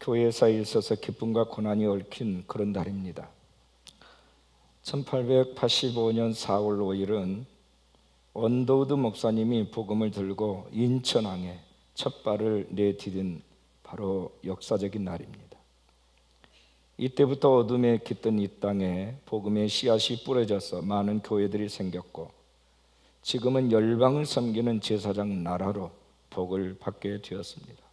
교회사에 있어서 기쁨과 고난이 얽힌 그런 달입니다. 1885년 4월 5일은 언더우드 목사님이 복음을 들고 인천항에 첫 발을 내디딘 바로 역사적인 날입니다. 이때부터 어둠에 깃든 이 땅에 복음의 씨앗이 뿌려져서 많은 교회들이 생겼고, 지금은 열방을 섬기는 제사장 나라로 복을 받게 되었습니다.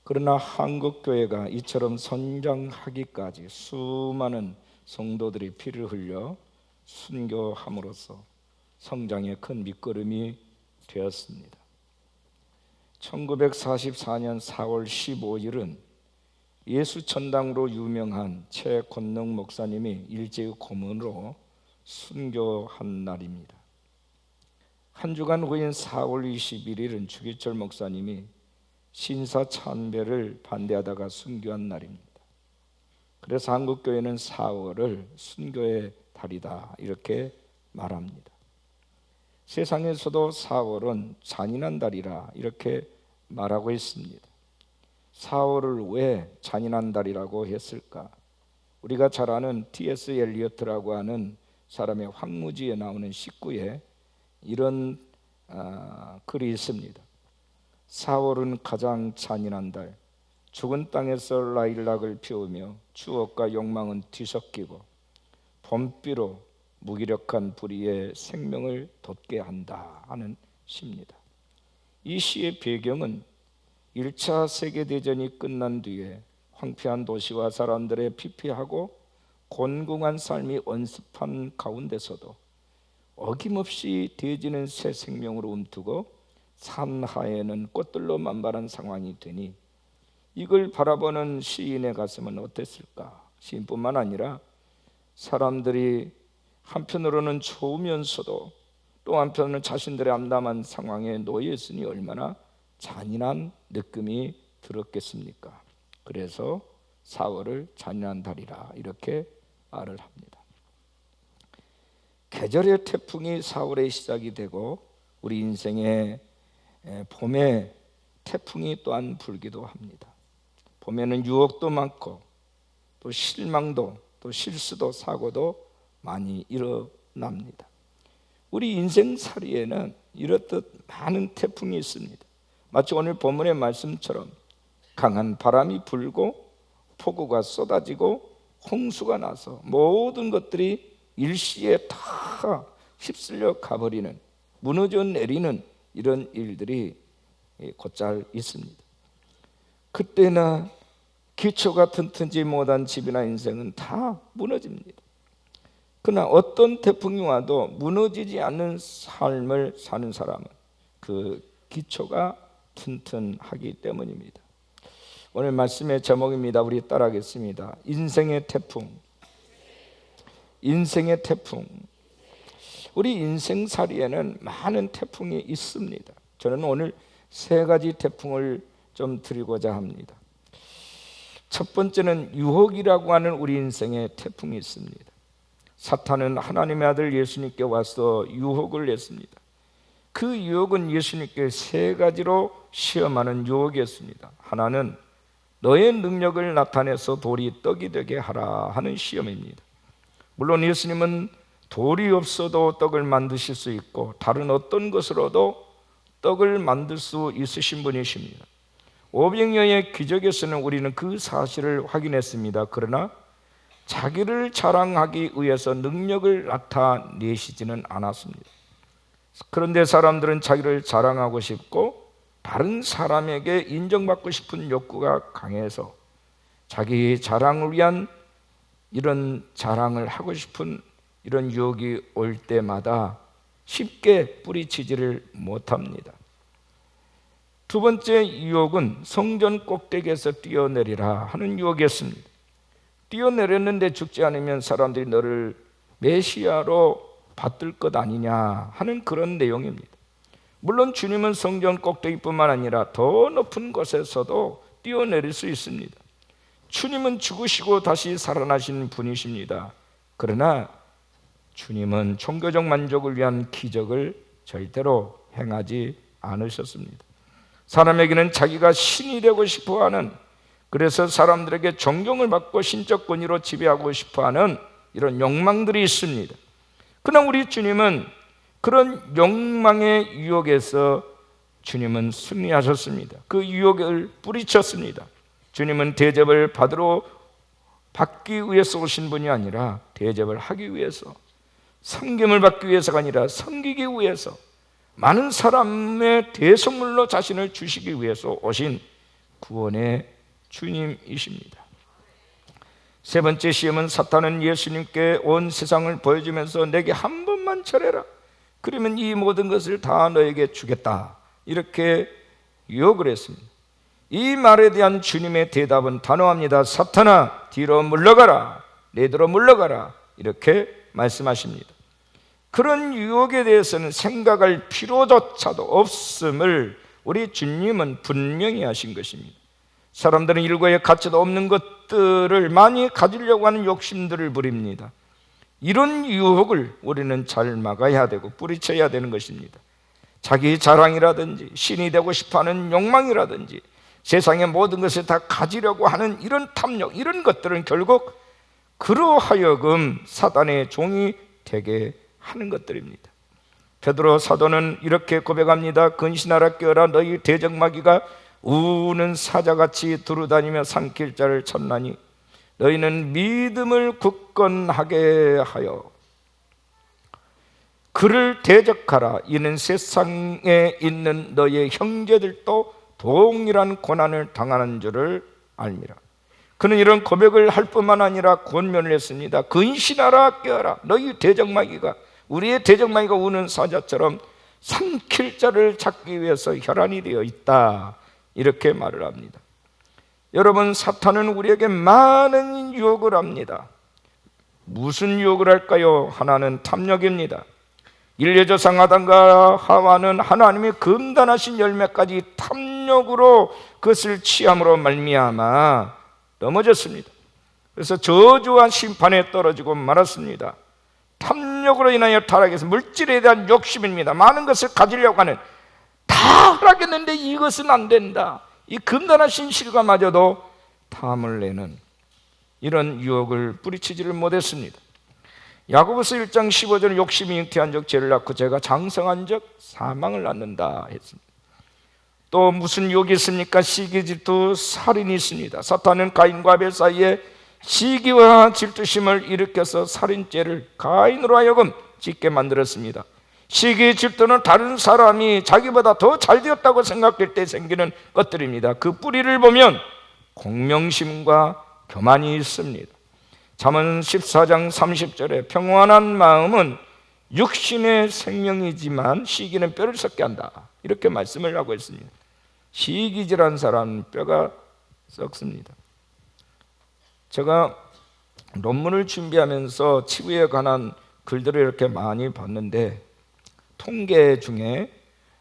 그러나 한국교회가 이처럼 성장하기까지 수많은 성도들이 피를 흘려 순교함으로써 성장의 큰 밑거름이 되었습니다. 1944년 4월 15일은 예수천당으로 유명한 최권능 목사님이 일제의 고문으로 순교한 날입니다. 한 주간 후인 4월 21일은 주기철 목사님이 신사참배를 반대하다가 순교한 날입니다. 그래서 한국교회는 4월을 순교의 달이다 이렇게 말합니다. 세상에서도 4월은 잔인한 달이라 이렇게 말하고 있습니다. 4월을 왜 잔인한 달이라고 했을까? 우리가 잘 아는 T.S. 엘리어트라고 하는 사람의 황무지에 나오는 식구에 이런 글이 있습니다. 4월은 가장 잔인한 달, 죽은 땅에서 라일락을 피우며 추억과 욕망은 뒤섞이고 봄비로 무기력한 불의의 생명을 돋게 한다 하는 시입니다. 이 시의 배경은 1차 세계대전이 끝난 뒤에 황폐한 도시와 사람들의 피폐하고 곤궁한 삶이 언습한 가운데서도 어김없이 대지는 새 생명으로 움트고 산하에는 꽃들로 만발한 상황이 되니 이걸 바라보는 시인의 가슴은 어땠을까? 시인뿐만 아니라 사람들이 한편으로는 좋으면서도 또 한편으로는 자신들의 암담한 상황에 놓여 있으니 얼마나 잔인한 느낌이 들었겠습니까? 그래서 4월을 잔인한 달이라 이렇게 말을 합니다. 계절의 태풍이 4월에 시작이 되고 우리 인생의 봄에 태풍이 또한 불기도 합니다. 봄에는 유혹도 많고 또 실망도 또 실수도 사고도 많이 일어납니다. 우리 인생살이에는 이렇듯 많은 태풍이 있습니다. 마치 오늘 본문의 말씀처럼 강한 바람이 불고 폭우가 쏟아지고 홍수가 나서 모든 것들이 일시에 다 휩쓸려 가버리는, 무너져 내리는 이런 일들이 곧잘 있습니다. 그때나 기초가 튼튼지 못한 집이나 인생은 다 무너집니다. 그러나 어떤 태풍이 와도 무너지지 않는 삶을 사는 사람은 그 기초가 튼튼하기 때문입니다. 오늘 말씀의 제목입니다. 우리 따라하겠습니다. 인생의 태풍. 인생의 태풍. 우리 인생살이에는 많은 태풍이 있습니다. 저는 오늘 세 가지 태풍을 좀 드리고자 합니다. 첫 번째는 유혹이라고 하는 우리 인생의 태풍이 있습니다. 사탄은 하나님의 아들 예수님께 와서 유혹을 냈습니다. 그 유혹은 예수님께 세 가지로 시험하는 유혹이었습니다. 하나는 너의 능력을 나타내서 돌이 떡이 되게 하라 하는 시험입니다. 물론 예수님은 돌이 없어도 떡을 만드실 수 있고 다른 어떤 것으로도 떡을 만들 수 있으신 분이십니다. 오병이어의 기적에서는 우리는 그 사실을 확인했습니다. 그러나 자기를 자랑하기 위해서 능력을 나타내시지는 않았습니다. 그런데 사람들은 자기를 자랑하고 싶고 다른 사람에게 인정받고 싶은 욕구가 강해서 자기 자랑을 위한 이런 자랑을 하고 싶은 이런 유혹이 올 때마다 쉽게 뿌리치지를 못합니다. 두 번째 유혹은 성전 꼭대기에서 뛰어내리라 하는 유혹이었습니다. 뛰어내렸는데 죽지 않으면 사람들이 너를 메시아로 받들 것 아니냐 하는 그런 내용입니다. 물론 주님은 성전 꼭대기뿐만 아니라 더 높은 곳에서도 뛰어내릴 수 있습니다. 주님은 죽으시고 다시 살아나신 분이십니다. 그러나 주님은 종교적 만족을 위한 기적을 절대로 행하지 않으셨습니다. 사람에게는 자기가 신이 되고 싶어하는 그래서 사람들에게 존경을 받고 신적 권위로 지배하고 싶어하는 이런 욕망들이 있습니다. 그러나 우리 주님은 그런 욕망의 유혹에서 주님은 승리하셨습니다. 그 유혹을 뿌리쳤습니다. 주님은 대접을 받기 위해서 오신 분이 아니라 대접을 하기 위해서, 섬김을 받기 위해서가 아니라 섬기기 위해서, 많은 사람의 대속물로 자신을 주시기 위해서 오신 구원의 주님이십니다. 세 번째 시험은 사탄은 예수님께 온 세상을 보여주면서 내게 한 번만 절해라, 그러면 이 모든 것을 다 너에게 주겠다, 이렇게 유혹을 했습니다. 이 말에 대한 주님의 대답은 단호합니다. 사탄아, 뒤로 물러가라, 내뒤로 물러가라, 이렇게 말씀하십니다. 그런 유혹에 대해서는 생각할 필요조차도 없음을 우리 주님은 분명히 하신 것입니다. 사람들은 일과의 가치도 없는 것들을 많이 가지려고 하는 욕심들을 부립니다. 이런 유혹을 우리는 잘 막아야 되고 뿌리쳐야 되는 것입니다. 자기 자랑이라든지 신이 되고 싶어하는 욕망이라든지 세상의 모든 것을 다 가지려고 하는 이런 탐욕, 이런 것들은 결국 그러하여금 사단의 종이 되게 하는 것들입니다. 베드로 사도는 이렇게 고백합니다. 근신하라, 깨어라, 너희 대적마귀가 우는 사자같이 두루다니며 삼킬 자를 찾나니 너희는 믿음을 굳건하게 하여 그를 대적하라. 이는 세상에 있는 너의 형제들도 동일한 고난을 당하는 줄을 알미라. 그는 이런 고백을 할 뿐만 아니라 권면을 했습니다. 근신하라, 깨어라, 너희 대적마귀가, 우리의 대적마귀가 우는 사자처럼 삼킬 자를 찾기 위해서 혈안이 되어 있다, 이렇게 말을 합니다. 여러분, 사탄은 우리에게 많은 유혹을 합니다. 무슨 유혹을 할까요? 하나는 탐욕입니다. 인류조상 아담과 하와는 하나님이 금단하신 열매까지 탐욕으로 그것을 취함으로 말미암아 넘어졌습니다. 그래서 저주와 심판에 떨어지고 말았습니다. 탐욕으로 인하여 타락해서 물질에 대한 욕심입니다. 많은 것을 가지려고 하는, 다 하락했는데 이것은 안 된다, 이 금단하신 실과마저도 탐을 내는 이런 유혹을 뿌리치지를 못했습니다. 야고보서 1장 15절에 욕심이 잉태한 적 죄를 낳고 죄가 장성한 적 사망을 낳는다 했습니다. 또 무슨 유혹이 있습니까? 시기, 질투, 살인이 있습니다. 사탄은 가인과 아벨 사이에 시기와 질투심을 일으켜서 살인죄를 가인으로 하여금 짓게 만들었습니다. 시기, 질투는 다른 사람이 자기보다 더 잘 되었다고 생각할 때 생기는 것들입니다. 그 뿌리를 보면 공명심과 교만이 있습니다. 잠언 14장 30절에 평안한 마음은 육신의 생명이지만 시기는 뼈를 썩게 한다, 이렇게 말씀을 하고 있습니다. 시기질한 사람은 뼈가 썩습니다. 제가 논문을 준비하면서 치부에 관한 글들을 이렇게 많이 봤는데, 통계 중에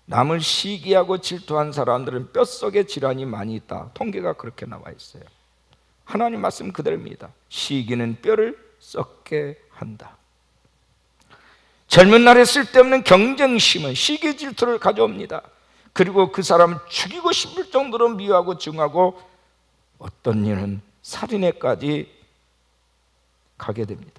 남을 시기하고 질투한 사람들은 뼛속에 질환이 많이 있다, 통계가 그렇게 나와 있어요. 하나님 말씀 그대로입니다. 시기는 뼈를 썩게 한다. 젊은 날에 쓸데없는 경쟁심은 시기 질투를 가져옵니다. 그리고 그 사람을 죽이고 싶을 정도로 미워하고 증오하고 어떤 일은 살인에까지 가게 됩니다.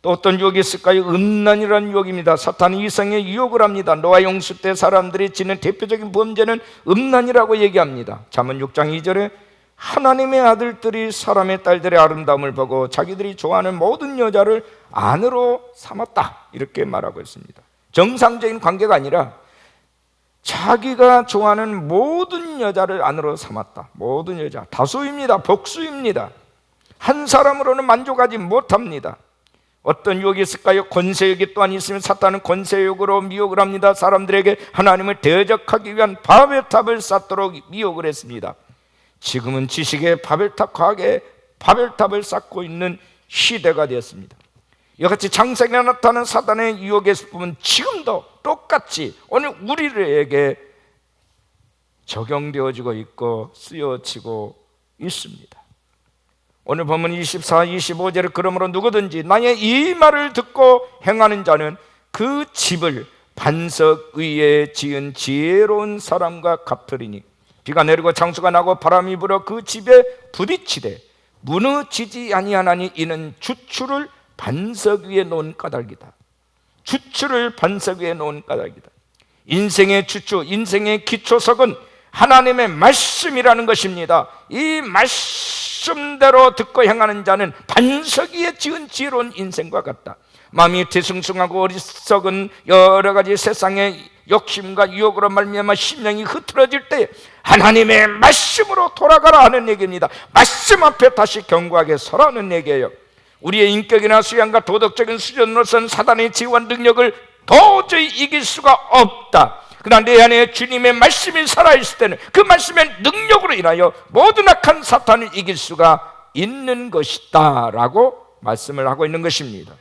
또 어떤 유혹이 있을까요? 음란이라는 유혹입니다. 사탄이 이성에 유혹을 합니다. 노아 용수 때 사람들이 지는 대표적인 범죄는 음란이라고 얘기합니다. 잠언 6장 2절에 하나님의 아들들이 사람의 딸들의 아름다움을 보고 자기들이 좋아하는 모든 여자를 아내로 삼았다, 이렇게 말하고 있습니다. 정상적인 관계가 아니라 자기가 좋아하는 모든 여자를 아내로 삼았다. 모든 여자, 다수입니다. 복수입니다. 한 사람으로는 만족하지 못합니다. 어떤 유혹이 있을까요? 권세욕이 또한 있으면 사탄은 권세욕으로 미혹을 합니다. 사람들에게 하나님을 대적하기 위한 바벨탑을 쌓도록 미혹을 했습니다. 지금은 지식의 바벨탑, 과학의 바벨탑을 쌓고 있는 시대가 되었습니다. 이같이 장세기에 나타나는 사단의 유혹의 수법은 지금도 똑같이 오늘 우리에게 적용되어지고 있고 쓰여지고 있습니다. 오늘 본문 24, 25절에 그러므로 누구든지 나의 이 말을 듣고 행하는 자는 그 집을 반석 위에 지은 지혜로운 사람과 같으리니 비가 내리고 장수가 나고 바람이 불어 그 집에 부딪히되 무너지지 아니하나니 이는 주추를 반석 위에 놓은 까닭이다. 주추를 반석 위에 놓은 까닭이다. 인생의 주추, 인생의 기초석은 하나님의 말씀이라는 것입니다. 이 말씀대로 듣고 행하는 자는 반석 위에 지은 지혜로운 인생과 같다. 마음이 뒤숭숭하고 어리석은 여러 가지 세상의 욕심과 유혹으로 말미암아 심령이 흐트러질 때 하나님의 말씀으로 돌아가라 하는 얘기입니다. 말씀 앞에 다시 견고하게 서라는 얘기예요. 우리의 인격이나 수양과 도덕적인 수준으로서는 사단의 지혜와 능력을 도저히 이길 수가 없다. 그러나 내 안에 주님의 말씀이 살아있을 때는 그 말씀의 능력으로 인하여 모든 악한 사탄을 이길 수가 있는 것이다 라고 말씀을 하고 있는 것입니다.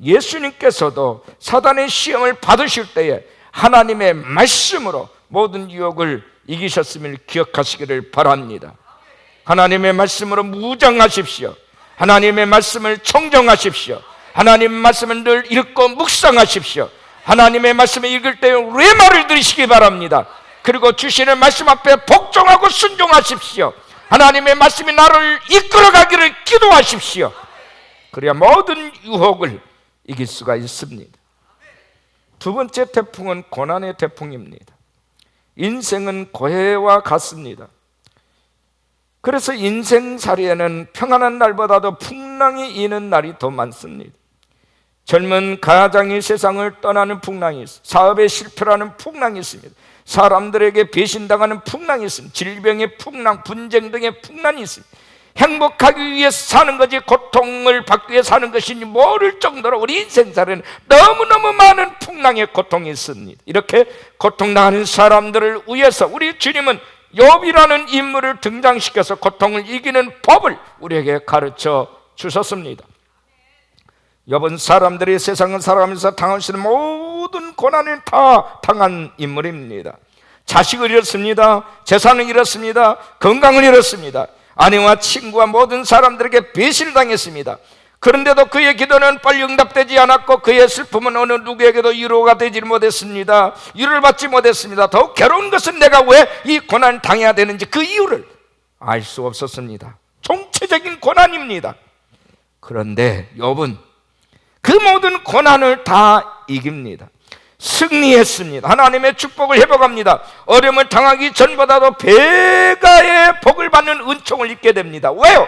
예수님께서도 사단의 시험을 받으실 때에 하나님의 말씀으로 모든 유혹을 이기셨음을 기억하시기를 바랍니다. 하나님의 말씀으로 무장하십시오. 하나님의 말씀을 청정하십시오. 하나님의 말씀을 늘 읽고 묵상하십시오. 하나님의 말씀을 읽을 때 레마를 들으시기 바랍니다. 그리고 주시는 말씀 앞에 복종하고 순종하십시오. 하나님의 말씀이 나를 이끌어가기를 기도하십시오. 그래야 모든 유혹을 이길 수가 있습니다. 두 번째 태풍은 고난의 태풍입니다. 인생은 고해와 같습니다. 그래서 인생살이에는 평안한 날보다도 풍랑이 이는 날이 더 많습니다. 젊은 가장이 세상을 떠나는 풍랑이 있습니다. 사업에 실패하는 풍랑이 있습니다. 사람들에게 배신당하는 풍랑이 있습니다. 질병의 풍랑, 분쟁 등의 풍랑이 있습니다. 행복하기 위해서 사는 것이 고통을 받기 위해 사는 것이니 모를 정도로 우리 인생살에는 너무너무 많은 풍랑의 고통이 있습니다. 이렇게 고통당하는 사람들을 위해서 우리 주님은 욥이라는 인물을 등장시켜서 고통을 이기는 법을 우리에게 가르쳐 주셨습니다. 욥은 사람들이 세상을 살아가면서 당할 수 있는 모든 고난을 다 당한 인물입니다. 자식을 잃었습니다. 재산을 잃었습니다. 건강을 잃었습니다. 아내와 친구와 모든 사람들에게 배신을 당했습니다. 그런데도 그의 기도는 빨리 응답되지 않았고 그의 슬픔은 어느 누구에게도 위로가 되지 못했습니다. 위로를 받지 못했습니다. 더욱 괴로운 것은 내가 왜 이 고난을 당해야 되는지 그 이유를 알 수 없었습니다. 총체적인 고난입니다. 그런데 욥은 그 모든 고난을 다 이깁니다. 승리했습니다. 하나님의 축복을 회복합니다. 어려움을 당하기 전보다도 배가의 복을 받는 은총을 입게 됩니다. 왜요?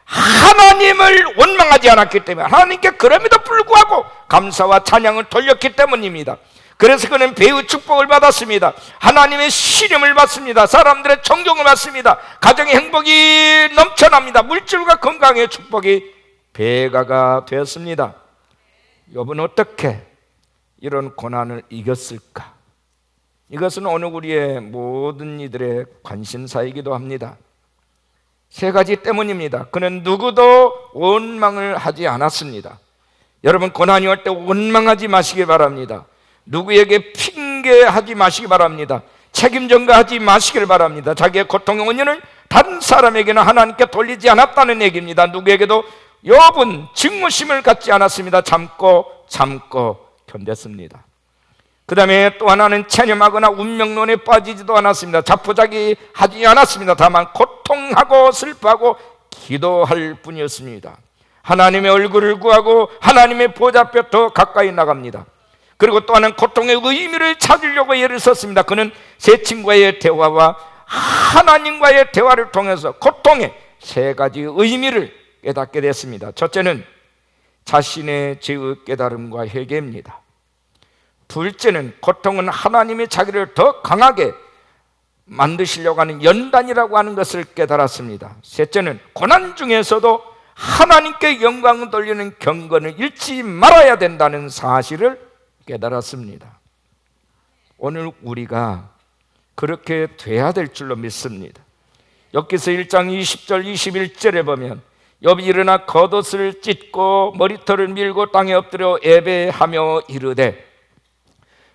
하나님을 원망하지 않았기 때문에, 하나님께 그럼에도 불구하고 감사와 찬양을 돌렸기 때문입니다. 그래서 그는 배의 축복을 받았습니다. 하나님의 시름을 받습니다. 사람들의 존경을 받습니다. 가정의 행복이 넘쳐납니다. 물질과 건강의 축복이 배가가 되었습니다. 욥은 어떻게 이런 고난을 이겼을까? 이것은 오늘 우리의 모든 이들의 관심사이기도 합니다. 세 가지 때문입니다. 그는 누구도 원망을 하지 않았습니다. 여러분, 고난이 올 때 원망하지 마시기 바랍니다. 누구에게 핑계하지 마시기 바랍니다. 책임 전가하지 마시길 바랍니다. 자기의 고통의 원인을 다른 사람에게나 하나님께 돌리지 않았다는 얘기입니다. 누구에게도 욥은 증오심을 갖지 않았습니다. 참고 견뎠습니다. 그 다음에 또 하나는 체념하거나 운명론에 빠지지도 않았습니다. 자포자기하지 않았습니다. 다만 고통하고 슬퍼하고 기도할 뿐이었습니다. 하나님의 얼굴을 구하고 하나님의 보좌 앞에 더 가까이 나갑니다. 그리고 또 하나는 고통의 의미를 찾으려고 애를 썼습니다. 그는 세 친구와의 대화와 하나님과의 대화를 통해서 고통의 세 가지 의미를 깨닫게 됐습니다. 첫째는 자신의 죄의 깨달음과 회개입니다. 둘째는 고통은 하나님이 자기를 더 강하게 만드시려고 하는 연단이라고 하는 것을 깨달았습니다. 셋째는 고난 중에서도 하나님께 영광을 돌리는 경건을 잃지 말아야 된다는 사실을 깨달았습니다. 오늘 우리가 그렇게 돼야 될 줄로 믿습니다. 욥기서 1장 20절 21절에 보면 욥이 일어나 겉옷을 찢고 머리털을 밀고 땅에 엎드려 예배하며 이르되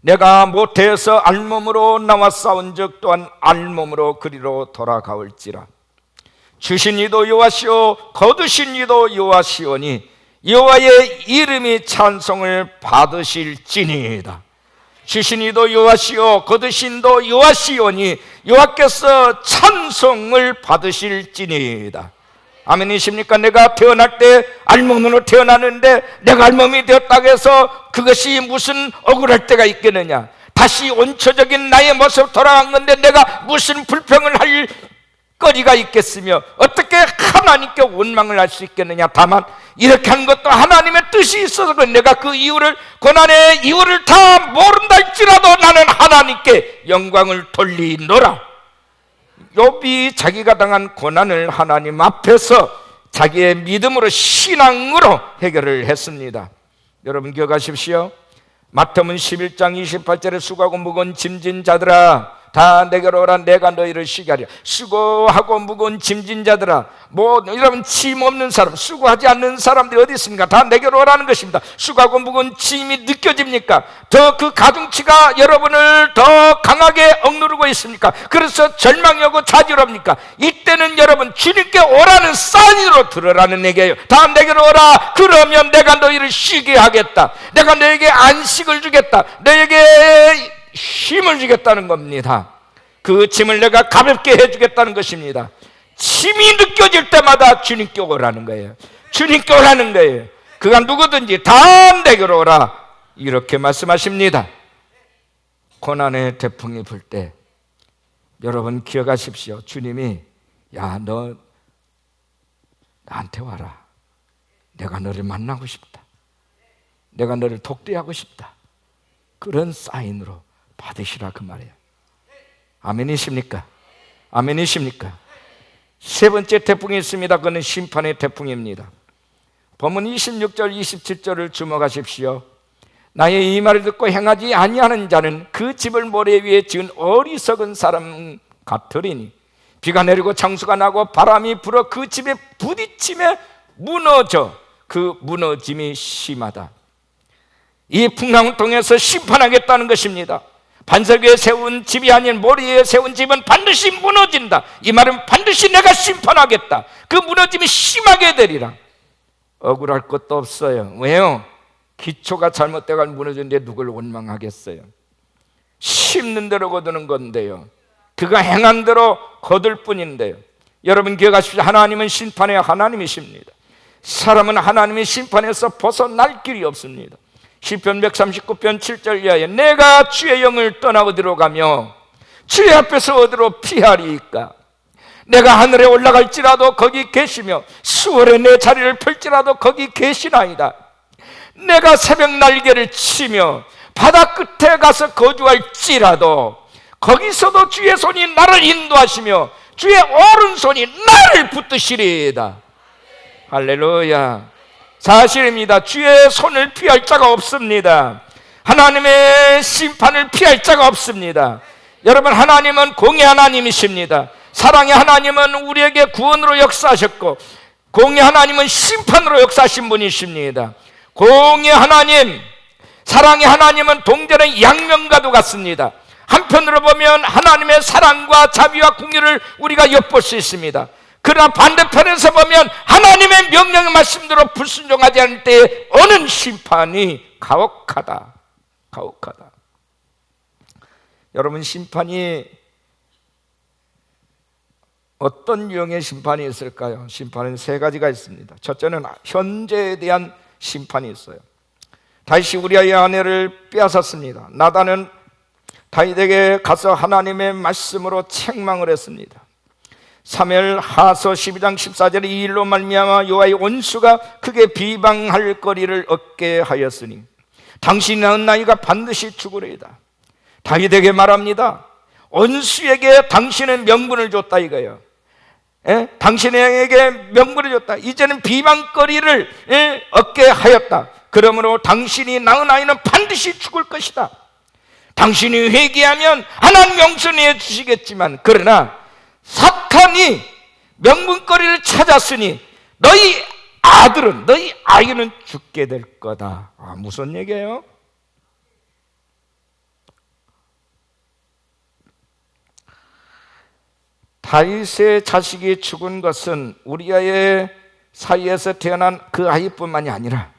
내가 모태에서 알몸으로 나와 싸운 적 또한 알몸으로 그리로 돌아가올지라. 주신 이도 여호와시오 거두신 이도 여호와시오니 여호와의 이름이 찬송을 받으실지니이다. 주신이도 여호와시요 거두신도 여호와시오니 여호와께서 찬송을 받으실지니이다. 아멘이십니까? 내가 태어날 때 알몸으로 태어났는데 내가 알몸이 되었다고 해서 그것이 무슨 억울할 때가 있겠느냐? 다시 원초적인 나의 모습 돌아간 건데 내가 무슨 불평을 할 거리가 있겠으며 어떻게 하나님께 원망을 할 수 있겠느냐? 다만 이렇게 한 것도 하나님의 뜻이 있어서 내가 그 이유를, 고난의 이유를 다 모른다 할지라도 나는 하나님께 영광을 돌리노라. 욥이 자기가 당한 고난을 하나님 앞에서 자기의 믿음으로, 신앙으로 해결을 했습니다. 여러분 기억하십시오. 마태복음 11장 28절에 수고하고 무거운 짐진 자들아 다 내게로 오라, 내가 너희를 쉬게 하리라. 수고하고 무거운 짐진 자들아, 여러분 짐 없는 사람, 수고하지 않는 사람들이 어디 있습니까? 다 내게로 오라는 것입니다. 수고하고 무거운 짐이 느껴집니까? 더 그 가중치가 여러분을 더 강하게 억누르고 있습니까? 그래서 절망이 오고 좌절합니까? 이때는 여러분 주님께 오라는 사인으로 들으라는 얘기예요. 다 내게로 오라. 그러면 내가 너희를 쉬게 하겠다. 내가 너에게 안식을 주겠다. 너에게 힘을 주겠다는 겁니다. 그 짐을 내가 가볍게 해주겠다는 것입니다. 짐이 느껴질 때마다 주님께 오라는 거예요. 주님께 오라는 거예요. 그가 누구든지 다 내게로 오라, 이렇게 말씀하십니다. 고난의 태풍이 불 때 여러분 기억하십시오. 주님이 야, 너 나한테 와라. 내가 너를 만나고 싶다. 내가 너를 독대하고 싶다. 그런 사인으로 받으시라 그 말이에요. 아멘이십니까? 아멘이십니까? 세 번째 태풍이 있습니다. 그는 심판의 태풍입니다. 본문 26절 27절을 주목하십시오. 나의 이 말을 듣고 행하지 아니하는 자는 그 집을 모래 위에 지은 어리석은 사람 같으리니 비가 내리고 창수가 나고 바람이 불어 그 집에 부딪히며 무너져 그 무너짐이 심하다. 이 풍랑을 통해서 심판하겠다는 것입니다. 반석 위에 세운 집이 아닌 모래 위에 세운 집은 반드시 무너진다. 이 말은 반드시 내가 심판하겠다. 그 무너짐이 심하게 되리라. 억울할 것도 없어요. 왜요? 기초가 잘못되어 무너졌는데 누굴 원망하겠어요? 심는 대로 거두는 건데요. 그가 행한 대로 거둘 뿐인데요. 여러분 기억하십시오. 하나님은 심판의 하나님이십니다. 사람은 하나님의 심판에서 벗어날 길이 없습니다. 시편 139편 7절 이하에 내가 주의 영을 떠나 어디로 가며 주의 앞에서 어디로 피하리이까? 내가 하늘에 올라갈지라도 거기 계시며 수월에 내 자리를 펼지라도 거기 계시나이다. 내가 새벽 날개를 치며 바다 끝에 가서 거주할지라도 거기서도 주의 손이 나를 인도하시며 주의 오른손이 나를 붙드시리이다. 할렐루야. 사실입니다. 주의 손을 피할 자가 없습니다. 하나님의 심판을 피할 자가 없습니다. 여러분, 하나님은 공의 하나님이십니다. 사랑의 하나님은 우리에게 구원으로 역사하셨고 공의 하나님은 심판으로 역사하신 분이십니다. 공의 하나님, 사랑의 하나님은 동전의 양면과도 같습니다. 한편으로 보면 하나님의 사랑과 자비와 공의를 우리가 엿볼 수 있습니다. 그러나 반대편에서 보면 하나님의 명령의 말씀대로 불순종하지 않을 때에 오는 심판이 가혹하다. 가혹하다. 여러분, 심판이 어떤 유형의 심판이 있을까요? 심판은 세 가지가 있습니다. 첫째는 현재에 대한 심판이 있어요. 다윗이 우리아의 아내를 빼앗았습니다. 나단은 다윗에게 가서 하나님의 말씀으로 책망을 했습니다. 사무엘 하서 12장 14절에 이 일로 말미암아 여호와의 원수가 크게 비방할 거리를 얻게 하였으니 당신이 낳은 나이가 반드시 죽으리이다. 다윗에게 말합니다. 원수에게 당신은 명분을 줬다 이거예요. 당신에게 명분을 줬다. 이제는 비방거리를 얻게 하였다. 그러므로 당신이 낳은 아이는 반드시 죽을 것이다. 당신이 회개하면 하나님 용서해 주시겠지만 그러나 사탄이 명분거리를 찾았으니 너희 아들은, 너희 아이는 죽게 될 거다. 무슨 얘기예요? 다윗의 자식이 죽은 것은 우리아의 사이에서 태어난 그 아이뿐만이 아니라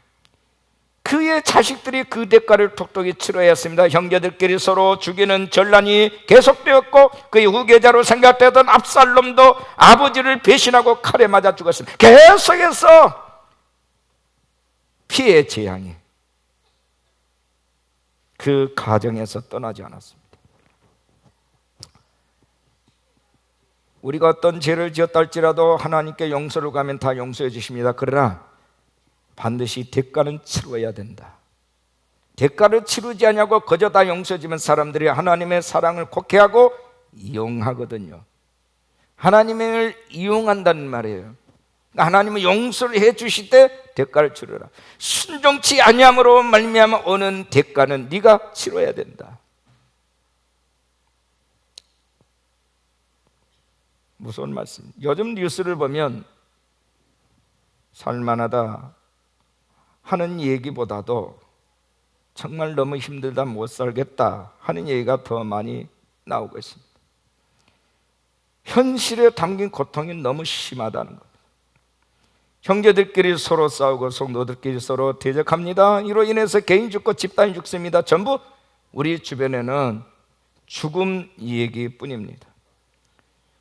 그의 자식들이 그 대가를 톡톡히 치러야 했습니다. 형제들끼리 서로 죽이는 전란이 계속되었고, 그의 후계자로 생각되던 압살롬도 아버지를 배신하고 칼에 맞아 죽었습니다. 계속해서 피해 재앙이 그 가정에서 떠나지 않았습니다. 우리가 어떤 죄를 지었다 할지라도 하나님께 용서를 구하면 다 용서해 주십니다. 그러나 반드시 대가는 치러야 된다. 대가를 치르지 않냐고 거저 다 용서해 주면 사람들이 하나님의 사랑을 곡해하고 이용하거든요. 하나님을 이용한다는 말이에요. 하나님은 용서를 해 주실 때 대가를 치르라. 순종치 아니함으로 말미암아 오는 대가는 네가 치러야 된다. 무서운 말씀. 요즘 뉴스를 보면 살만하다 하는 얘기보다도 정말 너무 힘들다 못 살겠다 하는 얘기가 더 많이 나오고 있습니다. 현실에 담긴 고통이 너무 심하다는 것. 형제들끼리 서로 싸우고 성도들끼리 서로 대적합니다. 이로 인해서 개인 죽고 집단이 죽습니다. 전부 우리 주변에는 죽음 얘기뿐입니다.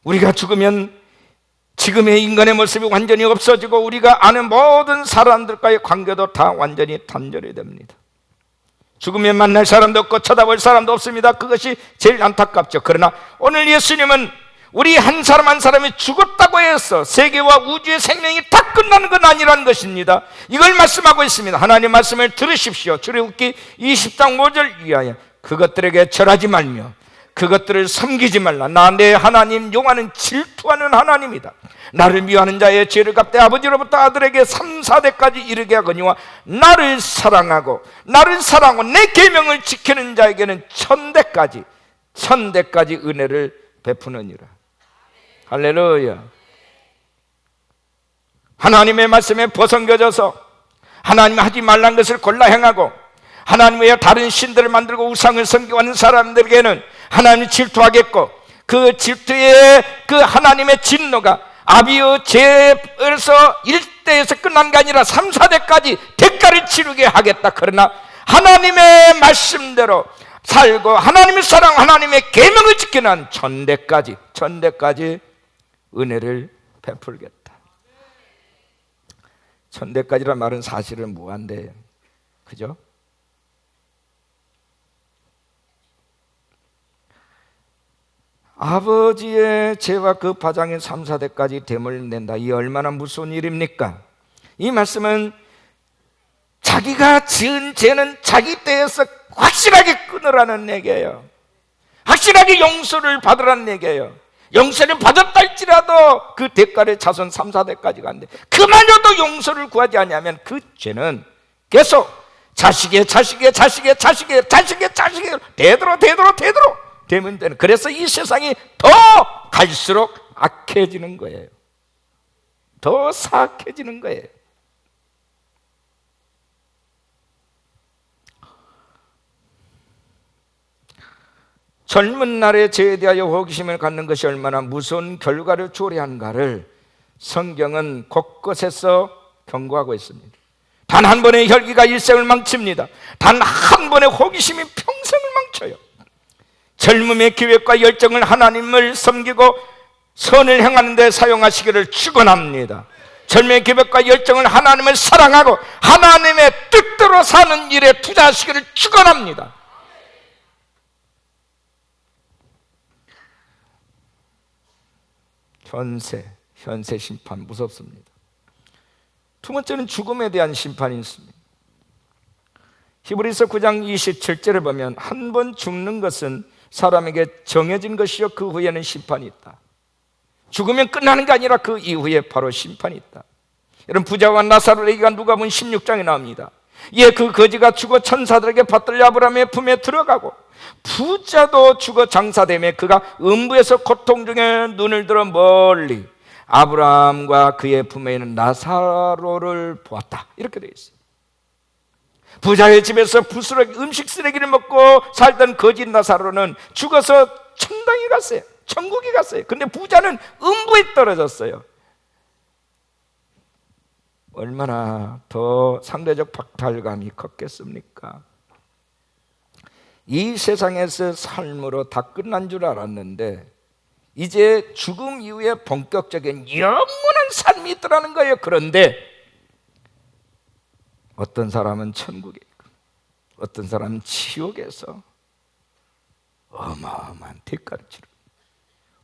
우리가 죽으면 지금의 인간의 모습이 완전히 없어지고 우리가 아는 모든 사람들과의 관계도 다 완전히 단절이 됩니다. 죽으면 만날 사람도 없고 쳐다볼 사람도 없습니다. 그것이 제일 안타깝죠. 그러나 오늘 예수님은 우리 한 사람 한 사람이 죽었다고 해서 세계와 우주의 생명이 다 끝나는 건 아니라는 것입니다. 이걸 말씀하고 있습니다. 하나님 말씀을 들으십시오. 출애굽기 20장 5절 위하여 그것들에게 절하지 말며 그것들을 섬기지 말라. 나 내 하나님 여호와는 질투하는 하나님이다. 나를 미워하는 자의 죄를 갚되 아버지로부터 아들에게 3, 4대까지 이르게 하거니와 나를 사랑하고 내 계명을 지키는 자에게는 천대까지 은혜를 베푸느니라. 할렐루야. 하나님의 말씀에 벗어겨져서 하나님 하지 말란 것을 골라 행하고 하나님 외에 다른 신들을 만들고 우상을 섬기는 사람들에게는 하나님이 질투하겠고, 그 질투의 그 하나님의 진노가 아비의 죄에서 1대에서 끝난 게 아니라 3, 4대까지 대가를 치르게 하겠다. 그러나 하나님의 말씀대로 살고 하나님의 사랑, 하나님의 계명을 지키는 천대까지 은혜를 베풀겠다. 천대까지란 말은 사실은 무한대예요. 그죠? 아버지의 죄와 그 파장의 3, 4대까지 됨을 낸다. 이 얼마나 무서운 일입니까? 이 말씀은 자기가 지은 죄는 자기 때에서 확실하게 끊으라는 얘기예요. 확실하게 용서를 받으라는 얘기예요. 용서를 받았다 할지라도 그 대가를 자손 3, 4대까지 간대. 그마저도 용서를 구하지 않으면 그 죄는 계속 자식의 대대로 되면 되는. 그래서 이 세상이 더 갈수록 악해지는 거예요. 더 사악해지는 거예요. 젊은 날의 죄에 대하여 호기심을 갖는 것이 얼마나 무서운 결과를 초래한가를 성경은 곳곳에서 경고하고 있습니다. 단 한 번의 혈기가 일생을 망칩니다. 단 한 번의 호기심이 평생을 망쳐요. 젊음의 기획과 열정을 하나님을 섬기고 선을 행하는 데 사용하시기를 축원합니다. 젊음의 기획과 열정을 하나님을 사랑하고 하나님의 뜻대로 사는 일에 투자하시기를 축원합니다. 현세 심판 무섭습니다. 두 번째는 죽음에 대한 심판이 있습니다. 히브리서 9장 27절을 보면 한 번 죽는 것은 사람에게 정해진 것이요 그 후에는 심판이 있다. 죽으면 끝나는 게 아니라 그 이후에 바로 심판이 있다. 여러분, 부자와 나사로 얘기가 누가복음 16장에 나옵니다. 그 거지가 죽어 천사들에게 받들려 아브라함의 품에 들어가고, 부자도 죽어 장사되며 그가 음부에서 고통 중에 눈을 들어 멀리 아브라함과 그의 품에 있는 나사로를 보았다. 이렇게 되어 있어요. 부자의 집에서 부스러기 음식 쓰레기를 먹고 살던 거지 나사로는 죽어서 천당에 갔어요. 천국에 갔어요. 근데 부자는 음부에 떨어졌어요. 얼마나 더 상대적 박탈감이 컸겠습니까? 이 세상에서 삶으로 다 끝난 줄 알았는데 이제 죽음 이후에 본격적인 영원한 삶이 있더라는 거예요. 그런데 어떤 사람은 천국에 있고 어떤 사람은 지옥에서 어마어마한 대가를 치르고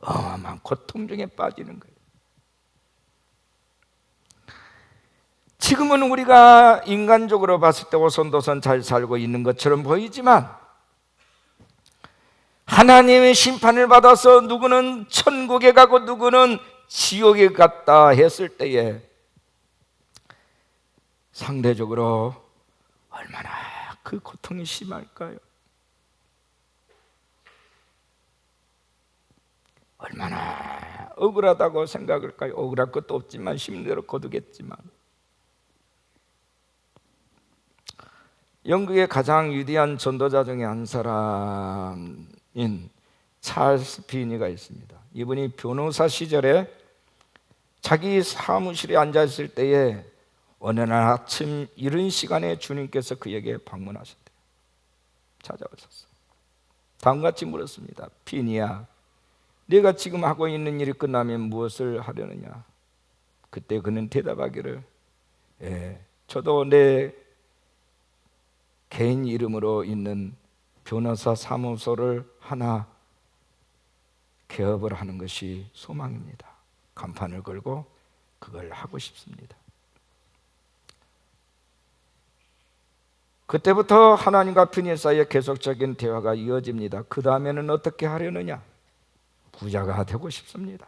어마어마한 고통 중에 빠지는 거예요. 지금은 우리가 인간적으로 봤을 때 오손도손 잘 살고 있는 것처럼 보이지만 하나님의 심판을 받아서 누구는 천국에 가고 누구는 지옥에 갔다 했을 때에 상대적으로 얼마나 그 고통이 심할까요? 얼마나 억울하다고 생각할까요? 억울할 것도 없지만 힘대로 거두겠지만 영국의 가장 위대한 전도자 중에 한 사람인 찰스 피니가 있습니다. 이분이 변호사 시절에 자기 사무실에 앉아 있을 때에 어느 날 아침 이른 시간에 주님께서 그에게 방문하셨대요. 찾아오셨어요. 다음같이 물었습니다. 피니야, 네가 지금 하고 있는 일이 끝나면 무엇을 하려느냐? 그때 그는 대답하기를 저도 내 개인 이름으로 있는 변호사 사무소를 하나 개업을 하는 것이 소망입니다. 간판을 걸고 그걸 하고 싶습니다. 그때부터 하나님과 피니 사이에 계속적인 대화가 이어집니다. 그 다음에는 어떻게 하려느냐? 부자가 되고 싶습니다.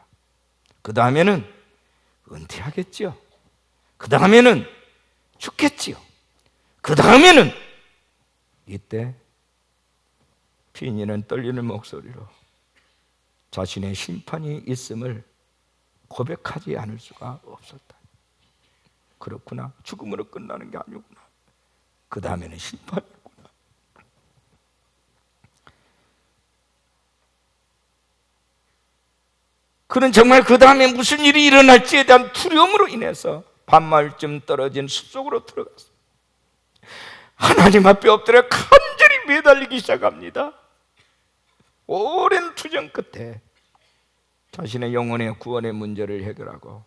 그 다음에는 은퇴하겠지요. 그 다음에는 죽겠지요. 그 다음에는 이때 피니는 떨리는 목소리로 자신의 심판이 있음을 고백하지 않을 수가 없었다. 그렇구나. 죽음으로 끝나는 게 아니구나. 그 다음에는 심판이 있구나. 그는 정말 그 다음에 무슨 일이 일어날지에 대한 두려움으로 인해서 밤말쯤 떨어진 숲속으로 들어갔습니다. 하나님 앞에 엎드려 간절히 매달리기 시작합니다. 오랜 투정 끝에 자신의 영혼의 구원의 문제를 해결하고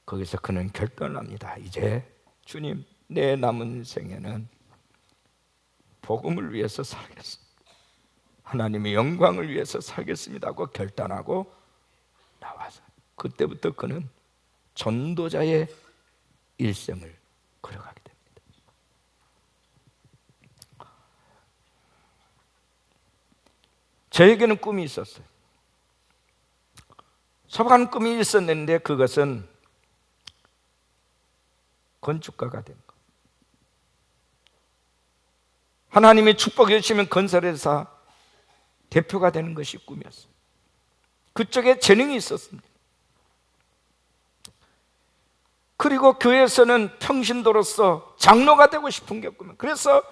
거기서 그는 결단을 합니다. 이제 주님, 내 남은 생에는 복음을 위해서 살겠습니다. 하나님의 영광을 위해서 살겠습니다 하고 결단하고 나와서 그때부터 그는 전도자의 일생을 걸어가게 됩니다. 저에게는 꿈이 있었어요. 소박한 꿈이 있었는데 그것은 건축가가 된 것. 하나님의 축복해 주시면 건설회사 대표가 되는 것이 꿈이었어요. 그쪽에 재능이 있었습니다. 그리고 교회에서는 평신도로서 장로가 되고 싶은 게 꿈이에요. 그래서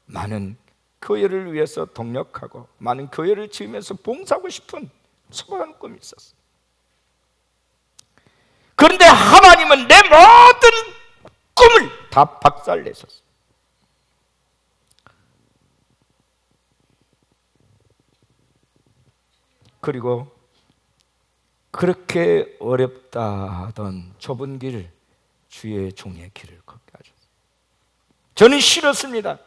많은 교회를 위해서 동력하고 많은 교회를 지으면서 봉사하고 싶은 소박한 꿈이 있었어요. 그런데 하나님은 내 모든 꿈을 다 박살내셨어요. 그리고 그렇게 어렵다 하던 좁은 길, 주의 종의 길을 걷게 하셨어요. 저는 싫었습니다.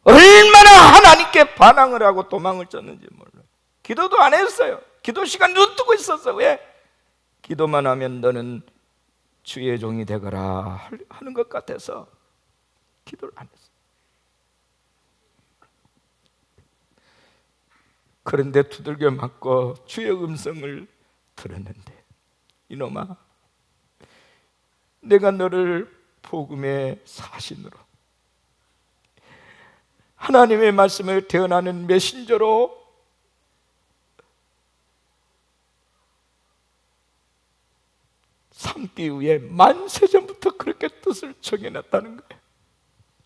얼마나 하나님께 반항을 하고 도망을 쳤는지 몰라요. 기도도 안 했어요. 기도 시간 눈 뜨고 있었어요. 왜? 기도만 하면 너는 주의 종이 되거라 하는 것 같아서 기도를 안 했어요. 그런데 두들겨 맞고 주의 음성을 들었는데, 이놈아, 내가 너를 복음의 사신으로, 하나님의 말씀을 대언하는 메신저로 삼기 위해 만세전부터 그렇게 뜻을 정해놨다는 거예요.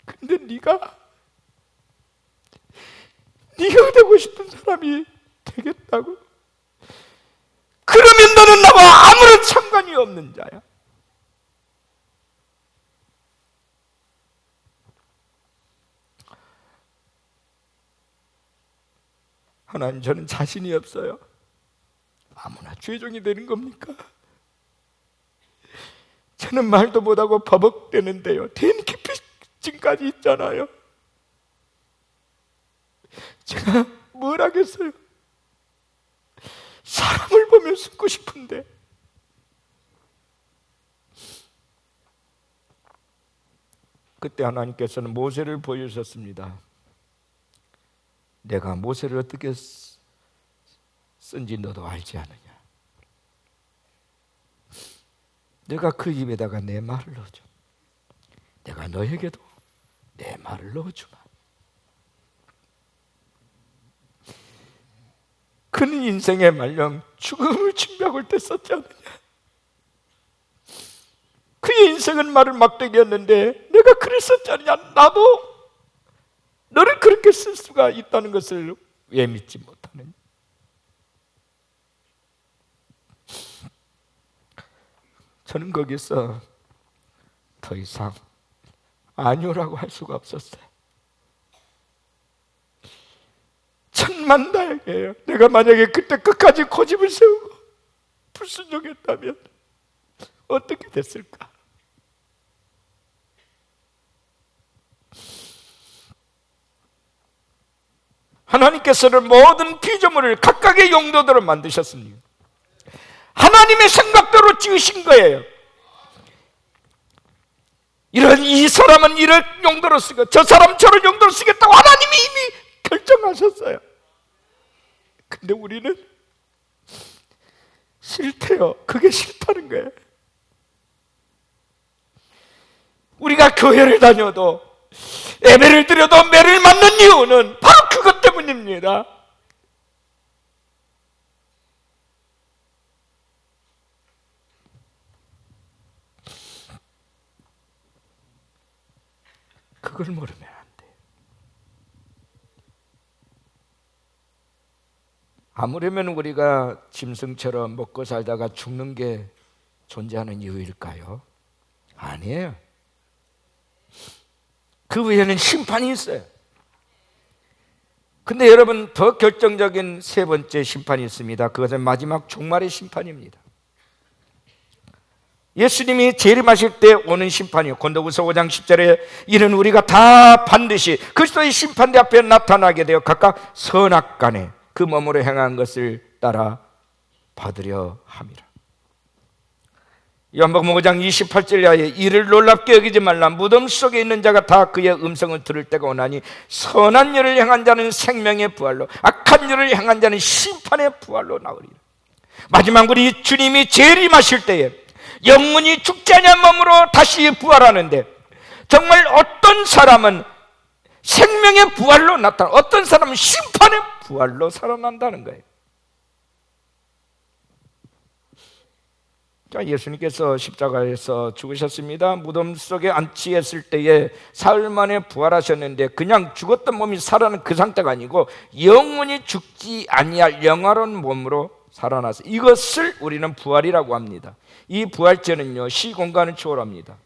근데 네가 되고 싶은 사람이 되겠다고? 그러면 너는 나와 아무런 상관이 없는 자야. 하나님, 저는 자신이 없어요. 아무나 죄종이 되는 겁니까? 저는 말도 못하고 버벅대는데요, 대인기피증까지 있잖아요. 제가 뭘 하겠어요? 사람을 보면 숨고 싶은데. 그때 하나님께서는 모세를 보여주셨습니다. 내가 모세를 어떻게 쓴지 너도 알지 않느냐? 내가 그 입에다가 내 말을 넣어줘. 내가 너에게도 내 말을 넣어주마. 그는 인생의 말령 죽음을 준비하고 때 썼지 않느냐? 그의 인생은 말을 막대기였는데 내가 글을 썼지 않느냐? 나도 너를 그렇게 쓸 수가 있다는 것을 왜 믿지 못하느냐? 저는 거기서 더 이상 아니오라고 할 수가 없었어요. 천만다행이에요. 내가 만약에 그때 끝까지 고집을 세우고 불순종했다면 어떻게 됐을까? 하나님께서는 모든 피조물을 각각의 용도대로 만드셨습니다. 하나님의 생각대로 지으신 거예요. 이 사람은 이런 용도로 쓰고 저 사람 저런 용도로 쓰겠다고 하나님이 이미 결정하셨어요. 근데 우리는 싫대요. 그게 싫다는 거예요. 우리가 교회를 다녀도 예배를 드려도 매를 맞는 이유는 바로 그것 때문입니다. 그걸 모르면 안 돼요. 아무려면 우리가 짐승처럼 먹고 살다가 죽는 게 존재하는 이유일까요? 아니에요. 그 위에는 심판이 있어요. 근데 여러분, 더 결정적인 세 번째 심판이 있습니다. 그것은 마지막 종말의 심판입니다. 예수님이 재림하실 때 오는 심판이요, 고린도후서 5장 10절에 이는 우리가 다 반드시 그리스도의 심판대 앞에 나타나게 되어 각각 선악간에 그 몸으로 행한 것을 따라 받으려 함이라. 요한복음 5장 28절에 이를 놀랍게 여기지 말라. 무덤 속에 있는 자가 다 그의 음성을 들을 때가 오나니 선한 일을 행한 자는 생명의 부활로, 악한 일을 행한 자는 심판의 부활로 나으리라. 마지막 우리 주님이 재림하실 때에 영원히 죽지 않은 몸으로 다시 부활하는데, 정말 어떤 사람은 생명의 부활로 나타나, 어떤 사람은 심판의 부활로 살아난다는 거예요. 자, 예수님께서 십자가에서 죽으셨습니다. 무덤 속에 안치했을 때에 사흘 만에 부활하셨는데, 그냥 죽었던 몸이 살아난 그 상태가 아니고 영원히 죽지 아니할 영화로운 몸으로 살아나서, 이것을 우리는 부활이라고 합니다. 이 부활체는요, 시공간을 초월합니다.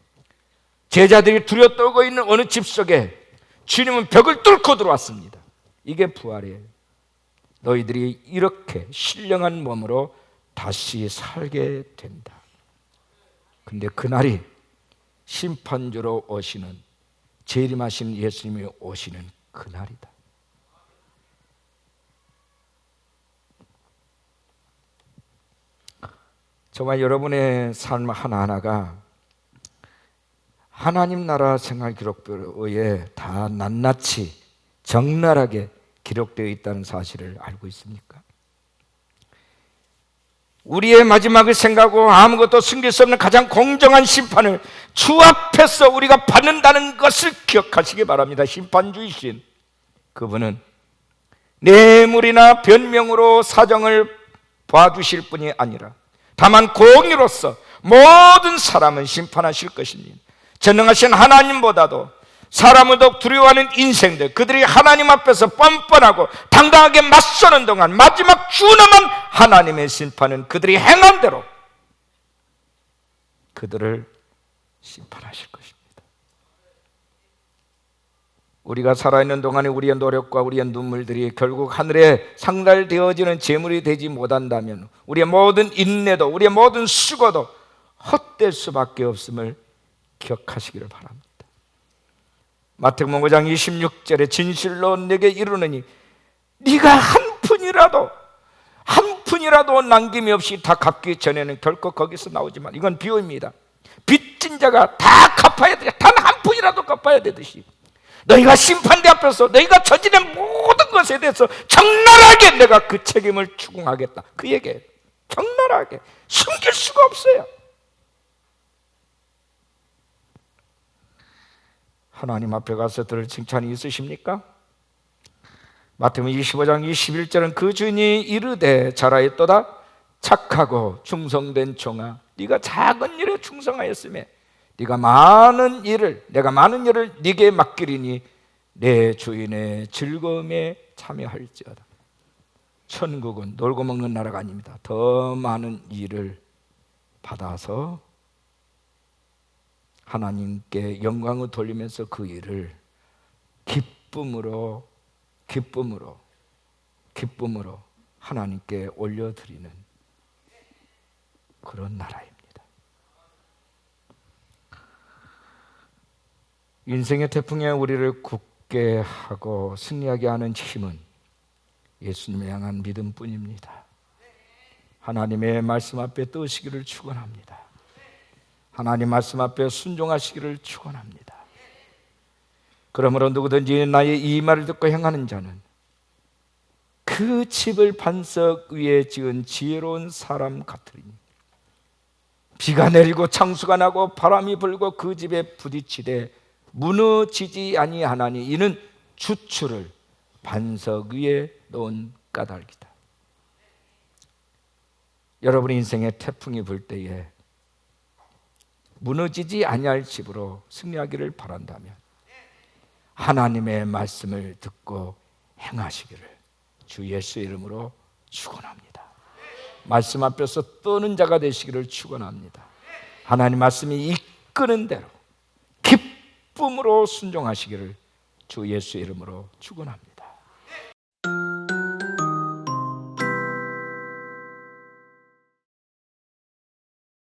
제자들이 두려워 떨고 있는 어느 집 속에 주님은 벽을 뚫고 들어왔습니다. 이게 부활이에요. 너희들이 이렇게 신령한 몸으로 다시 살게 된다. 근데 그날이 심판주로 오시는, 재림하신 예수님이 오시는 그날이다. 정말 여러분의 삶 하나하나가 하나님 나라 생활 기록부에 다 낱낱이 적나라하게 기록되어 있다는 사실을 알고 있습니까? 우리의 마지막을 생각하고 아무것도 숨길 수 없는 가장 공정한 심판을 주 앞에서 우리가 받는다는 것을 기억하시기 바랍니다. 심판주이신 그분은 뇌물이나 변명으로 사정을 봐주실 뿐이 아니라 다만 공의로서 모든 사람은 심판하실 것입니다. 전능하신 하나님보다도 사람을 더욱 두려워하는 인생들, 그들이 하나님 앞에서 뻔뻔하고 당당하게 맞서는 동안 마지막 준엄한 하나님의 심판은 그들이 행한 대로 그들을 심판하실 것입니다. 우리가 살아있는 동안에 우리의 노력과 우리의 눈물들이 결국 하늘에 상달되어지는 재물이 되지 못한다면 우리의 모든 인내도 우리의 모든 수고도 헛될 수밖에 없음을 기억하시기를 바랍니다. 마태복음 5장 26절에 진실로 내게 이르노니 네가 한 푼이라도 남김이 없이 다 갚기 전에는 결코 거기서 나오지만, 이건 비유입니다. 빚진 자가 다 갚아야 돼. 단 한 푼이라도 갚아야 되듯이 너희가 심판대 앞에서 너희가 저지른 모든 것에 대해서 적나라하게 내가 그 책임을 추궁하겠다. 그 얘기예요. 적나라하게 숨길 수가 없어요. 하나님 앞에 가서 들을 칭찬이 있으십니까? 마태복음 25장 21절은 그 주인이 이르되 잘하였도다 착하고 충성된 종아, 네가 작은 일에 충성하였으며 네가 내가 많은 일을 네게 맡기리니 내 주인의 즐거움에 참여할지어다. 천국은 놀고 먹는 나라가 아닙니다. 더 많은 일을 받아서 하나님께 영광을 돌리면서 그 일을 기쁨으로 하나님께 올려드리는 그런 나라입니다. 인생의 태풍에 우리를 굳게 하고 승리하게 하는 힘은 예수님을 향한 믿음뿐입니다. 하나님의 말씀 앞에 뜨시기를 축원합니다. 하나님 말씀 앞에 순종하시기를 축원합니다. 그러므로 누구든지 나의 이 말을 듣고 행하는 자는 그 집을 반석 위에 지은 지혜로운 사람 같으리니 비가 내리고 창수가 나고 바람이 불고 그 집에 부딪히되 무너지지 아니하나니 이는 주추를 반석 위에 놓은 까닭이다. 여러분의 인생에 태풍이 불 때에 무너지지 아니할 집으로 승리하기를 바란다면 하나님의 말씀을 듣고 행하시기를 주 예수의 이름으로 축원합니다. 말씀 앞에서 떠는 자가 되시기를 축원합니다. 하나님 말씀이 이끄는 대로 기쁨으로 순종하시기를 주 예수의 이름으로 축원합니다.